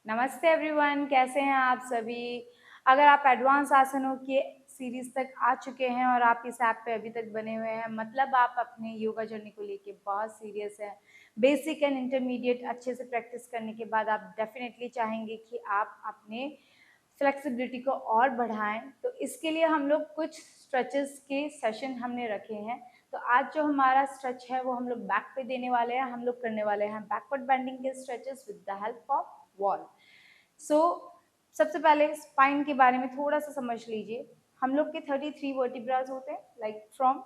नमस्ते एवरीवन, कैसे हैं आप सभी। अगर आप एडवांस आसनों के सीरीज तक आ चुके हैं और आप इस ऐप पे अभी तक बने हुए हैं, मतलब आप अपने योगा जर्नी को लेके बहुत सीरियस हैं। बेसिक एंड इंटरमीडिएट अच्छे से प्रैक्टिस करने के बाद आप डेफिनेटली चाहेंगे कि आप अपने फ्लेक्सिबिलिटी को और बढ़ाएं। तो इसके लिए हम लोग कुछ स्ट्रेचेस के सेशन हमने रखे हैं। तो आज जो हमारा स्ट्रेच है वो हम लोग बैक पे देने वाले हैं। हम लोग करने वाले हैं बैकवर्ड बेंडिंग के stretches with the help of wall. So सबसे पहले स्पाइन के बारे में थोड़ा सा समझ लीजिए। हम लोग के 33 वर्टिब्रास होते हैं, like from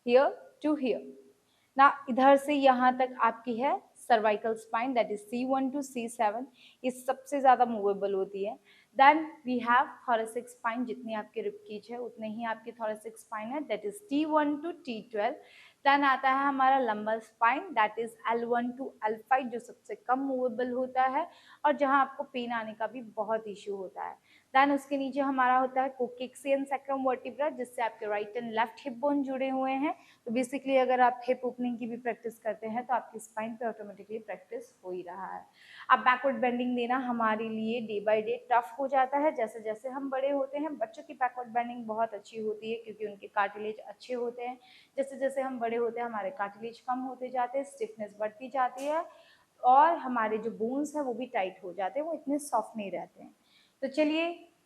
here to here ना, इधर से यहाँ तक आपकी है cervical spine, that is C1 to C7। ये सबसे ज्यादा मूवेबल होती है। Then we have thoracic spine, जितनी आपकी रिबकेज है उतने ही आपकी थोरेसिक स्पाइन है, that is T1 to T12। देन आता है हमारा lumbar spine, that is L1 to L5, जो सबसे कम मूवेबल होता है और जहाँ आपको पेन आने का भी बहुत इश्यू होता है। देन उसके नीचे हमारा होता है कोक्सीडियन सैक्रम वर्टिब्रा, जिससे आपके right and left hip bone जुड़े हुए हैं। तो बेसिकली अगर आप हिप ओपनिंग की भी प्रैक्टिस करते हैं तो आपकी स्पाइन पे ऑटोमेटिकली प्रैक्टिस हो ही रहा है। अब बैकवर्ड बेंडिंग देना हमारे लिए डे बाय डे टफ हो जाता है जैसे जैसे हम बड़े होते हैं। बच्चों की बैकवर्ड बेंडिंग बहुत अच्छी होती है क्योंकि उनके कार्टिलेज अच्छे होते हैं। जैसे जैसे हम बड़े होते हैं हमारे कार्टिलेज कम होते जाते हैं, स्टिफनेस बढ़ती जाती है और हमारे जो बोन्स हैं वो भी टाइट हो जाते हैं, वो इतने सॉफ्ट नहीं रहते हैं। तो चलिए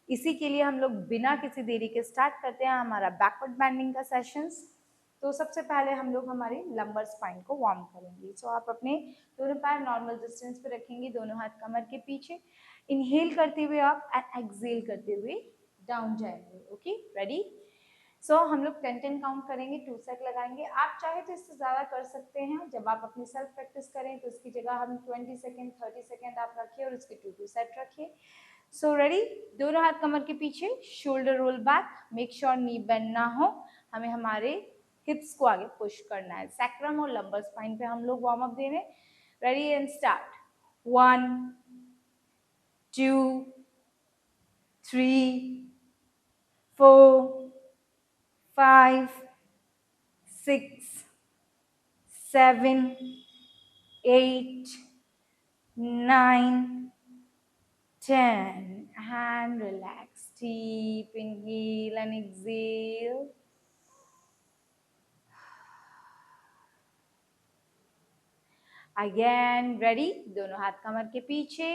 इसी के लिए हम लोग बिना किसी देरी के स्टार्ट करते हैं हमारा बैकवर्ड बेंडिंग का सेशंस। तो सबसे पहले हम लोग हमारी लंबर स्पाइन को वार्म करेंगे। सो आप अपने दोनों पैर नॉर्मल डिस्टेंस पे रखेंगे, दोनों हाथ कमर के पीछे। इनहेल करते हुए आप एंड एक्सहेल करते हुए डाउन जाएंगे। Okay, ready. सो हम लोग 10-10 काउंट करेंगे, 2 सेट लगाएंगे। आप चाहे तो इससे ज़्यादा कर सकते हैं। जब आप अपनी सेल्फ प्रैक्टिस करें तो इसकी जगह हम 20 सेकेंड 30 सेकेंड आप रखिए और उसके 2-2 सेट रखिए। सो रेडी, दोनों हाथ कमर के पीछे, shoulder roll back, make sure knee bend ना हो। हमें हमारे हिप्स को आगे पुश करना है। सैक्रम और लंबर स्पाइन पे हम लोग वार्म अप दे रहे हैं। Ready and start. 1 2 3 4 5 6 7 8 9 10 and relax. Deep inhale and exhale. Again, ready? दोनों हाथ कमर के पीछे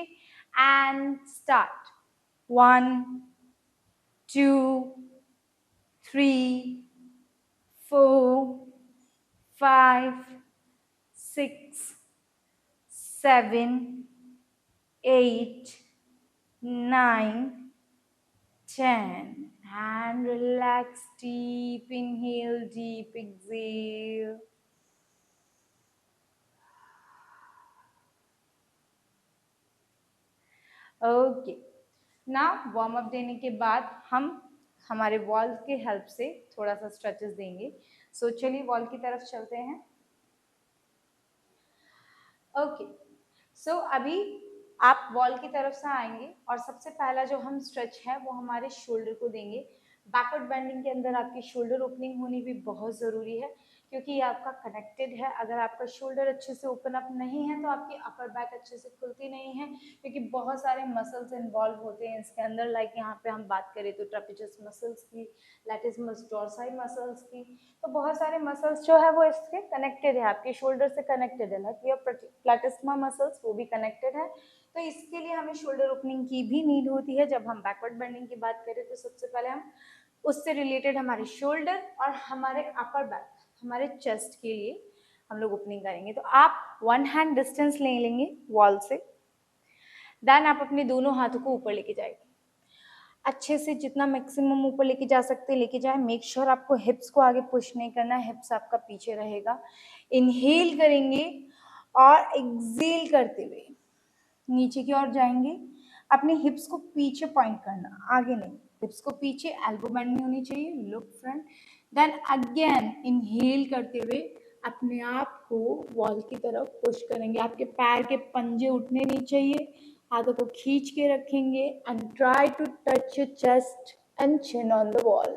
and start. 1 2 3 4 5 6 7 8 9 10 and relax. Deep inhale, deep exhale. Okay, ना वार्म अप देने के बाद हम हमारे वॉल के हेल्प से थोड़ा सा स्ट्रेचेस देंगे। सो चलिए वॉल की तरफ चलते हैं। ओके, सो अभी आप वॉल की तरफ से आएंगे और सबसे पहला जो हम स्ट्रेच है वो हमारे शोल्डर को देंगे। बैकवर्ड बेंडिंग के अंदर आपकी शोल्डर ओपनिंग होनी भी बहुत ज़रूरी है क्योंकि ये आपका कनेक्टेड है। अगर आपका शोल्डर अच्छे से ओपन अप नहीं है तो आपकी अपर बैक अच्छे से खुलती नहीं है क्योंकि बहुत सारे मसल्स इन्वॉल्व होते हैं इसके अंदर। लाइक यहाँ पे हम बात करें तो ट्रापेजियस मसल्स की, लैटिस डोर्साई मसल्स की, तो बहुत सारे मसल्स जो है वो इसके कनेक्टेड है, आपके शोल्डर से कनेक्टेड है। लाइक योर प्लेटिस्मा मसल्स वो भी कनेक्टेड है। तो इसके लिए हमें शोल्डर ओपनिंग की भी नीड होती है। जब हम बैकवर्ड बेंडिंग की बात करें तो सबसे पहले हम उससे रिलेटेड हमारे शोल्डर और हमारे अपर बैक, हमारे चेस्ट के लिए हम लोग ओपनिंग करेंगे। तो आप 1 हैंड डिस्टेंस ले लेंगे वॉल से। देन आप अपने दोनों हाथों को ऊपर लेके जाएंगे, अच्छे से जितना मैक्सिमम ऊपर लेके जा सकते हैं लेके जाए। मेक श्योर आपको हिप्स को आगे पुश नहीं करना, हिप्स आपका पीछे रहेगा। इनहेल करेंगे और एक्सहेल करते हुए नीचे की ओर जाएंगे। अपने हिप्स को पीछे पॉइंट करना, आगे नहीं। हिप्स को पीछे, एल्बो बेंड नहीं होनी चाहिए, look front. Then again inhale करते हुए अपने आप को वॉल की तरफ पुश करेंगे। आपके पैर के पंजे उठने नहीं चाहिए, हाथों को खींच के रखेंगे and try to touch your chest and chin on the wall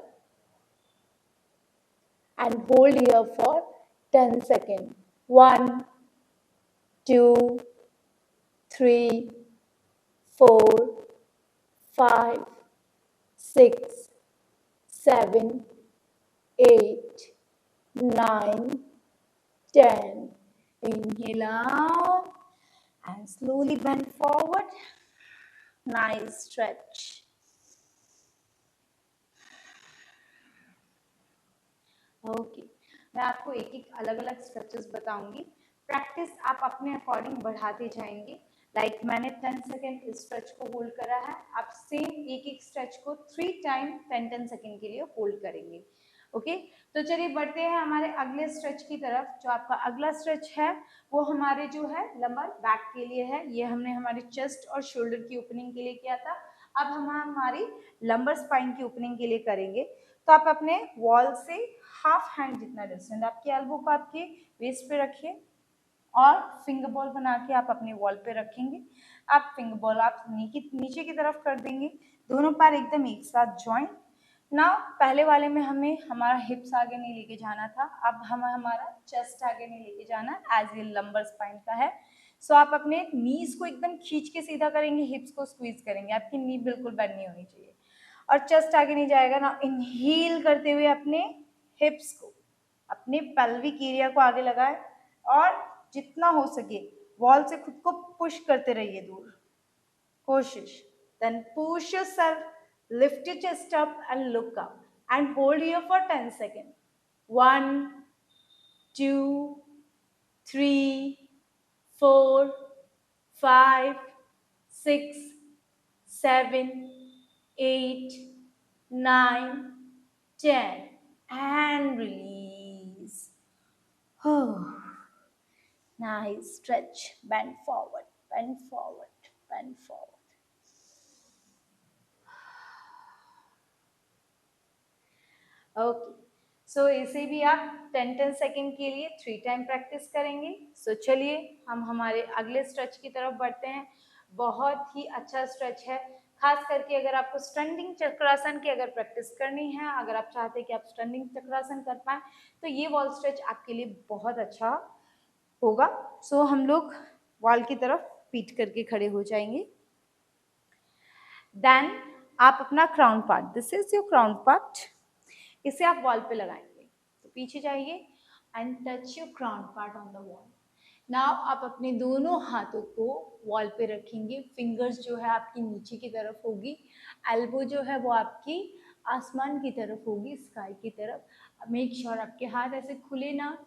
and hold here for 10 second. 1 2 3 4 5 6 7 8 9 10. Inhale out and slowly bend forward. Nice stretch. Okay, मैं आपको एक एक अलग अलग स्ट्रेचेस बताऊंगी। प्रैक्टिस आप अपने अकॉर्डिंग बढ़ाते जाएंगे। लाइक मैंने 10 सेकेंड इस स्ट्रेच को होल्ड करा है, आप सेम एक एक स्ट्रेच को 3 टाइम 10-10 सेकेंड के लिए होल्ड करेंगे। ओके, तो चलिए बढ़ते हैं हमारे अगले स्ट्रेच की तरफ। जो आपका अगला स्ट्रेच है वो हमारे जो है लंबर बैक के लिए है। ये हमने हमारे चेस्ट और शोल्डर की ओपनिंग के लिए किया था। अब हम हमारी लंबर स्पाइन की ओपनिंग के लिए करेंगे। तो आप अपने वॉल से हाफ हैंड जितना डिस्टेंस, आपके एल्बो को आपके वेस्ट पे रखिए और फिंगर बॉल बना के आप अपने वॉल पे रखेंगे। आप फिंगर बॉल आप नीचे की तरफ कर देंगे, दोनों पैर एकदम एक साथ ज्वाइन। ना पहले वाले में हमें हमारा हिप्स आगे नहीं लेके जाना था, अब हम हमारा चेस्ट आगे नहीं लेके जाना, एज ये लंबर स्पाइन का है। सो आप अपने नीज को एकदम खींच के सीधा करेंगे, हिप्स को स्क्वीज करेंगे, आपकी नी बिल्कुल बेंड नहीं होनी चाहिए और चेस्ट आगे नहीं जाएगा ना। इनहेल करते हुए अपने हिप्स को, अपने पेल्विक एरिया को आगे लगाएं और जितना हो सके वॉल से खुद को पुश करते रहिए दूर, कोशिश। Then push yourself, lift your chest up and look up and hold here for 10 seconds. 1 2 3 4 5 6 7 8 9 10 and release. Oh, nice stretch. Bend forward, bend forward, bend forward. Okay, so इसे भी आप 10-10 सेकेंड के लिए 3 टाइम प्रैक्टिस करेंगे। सो चलिए हम हमारे अगले स्ट्रेच की तरफ बढ़ते हैं। बहुत ही अच्छा स्ट्रेच है, खास करके अगर आपको स्टैंडिंग चक्रासन की अगर प्रैक्टिस करनी है, अगर आप चाहते हैं कि आप स्टैंडिंग चक्रासन कर पाएं, तो ये वॉल स्ट्रेच आपके लिए बहुत अच्छा होगा। सो हम लोग वॉल की तरफ पीट करके खड़े हो जाएंगे। देन आप अपना crown part, this is your crown part, इसे आप वॉल पे लगाएंगे। तो पीछे जाइए and touch your crown part on the wall. Now आप अपने दोनों हाथों को वॉल पे रखेंगे, फिंगर्स जो है आपकी नीचे की तरफ होगी, एल्बो जो है वो आपकी आसमान की तरफ होगी, स्काई की तरफ। मेक श्योर आपके हाथ ऐसे खुले ना,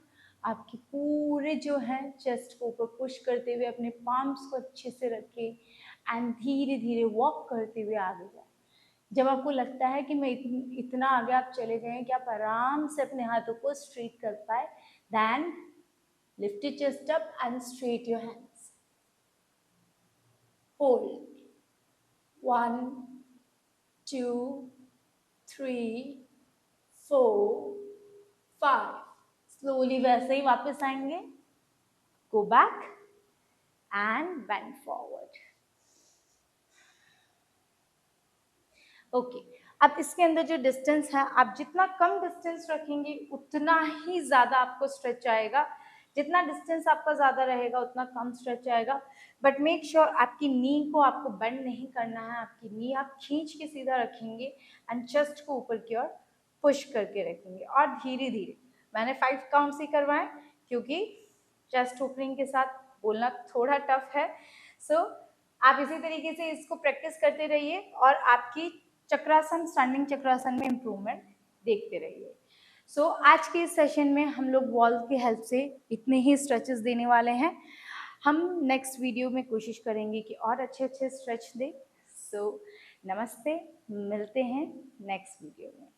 आपके पूरे जो है चेस्ट को ऊपर पुश करते हुए अपने पाम्स को अच्छे से रखें एंड धीरे धीरे वॉक करते हुए आगे जाए। जब आपको लगता है कि मैं इतना आगे आप चले गए कि आप आराम से अपने हाथों को स्ट्रेट कर पाए, then lift your chest up and straight your hands, hold 1 2 3 4 5, slowly वैसे ही वापस आएंगे, go back and bend forward. Okay, अब इसके अंदर जो डिस्टेंस है, आप जितना कम डिस्टेंस रखेंगे उतना ही ज़्यादा आपको स्ट्रेच आएगा। जितना डिस्टेंस आपका ज़्यादा रहेगा उतना कम स्ट्रेच आएगा। बट मेक श्योर आपकी नी को आपको बेंड नहीं करना है, आपकी नी आप खींच के सीधा रखेंगे एंड चेस्ट को ऊपर की ओर पुश करके रखेंगे और धीरे धीरे। मैंने 5 काउंट्स ही करवाएं क्योंकि चेस्ट ओपनिंग के साथ बोलना थोड़ा टफ है। सो आप इसी तरीके से इसको प्रैक्टिस करते रहिए और आपकी चक्रासन, स्टैंडिंग चक्रासन में इम्प्रूवमेंट देखते रहिए। सो आज के इस सेशन में हम लोग वॉल की हेल्प से इतने ही स्ट्रेचेस देने वाले हैं। हम नेक्स्ट वीडियो में कोशिश करेंगे कि और अच्छे अच्छे स्ट्रेच दें। सो नमस्ते, मिलते हैं नेक्स्ट वीडियो में।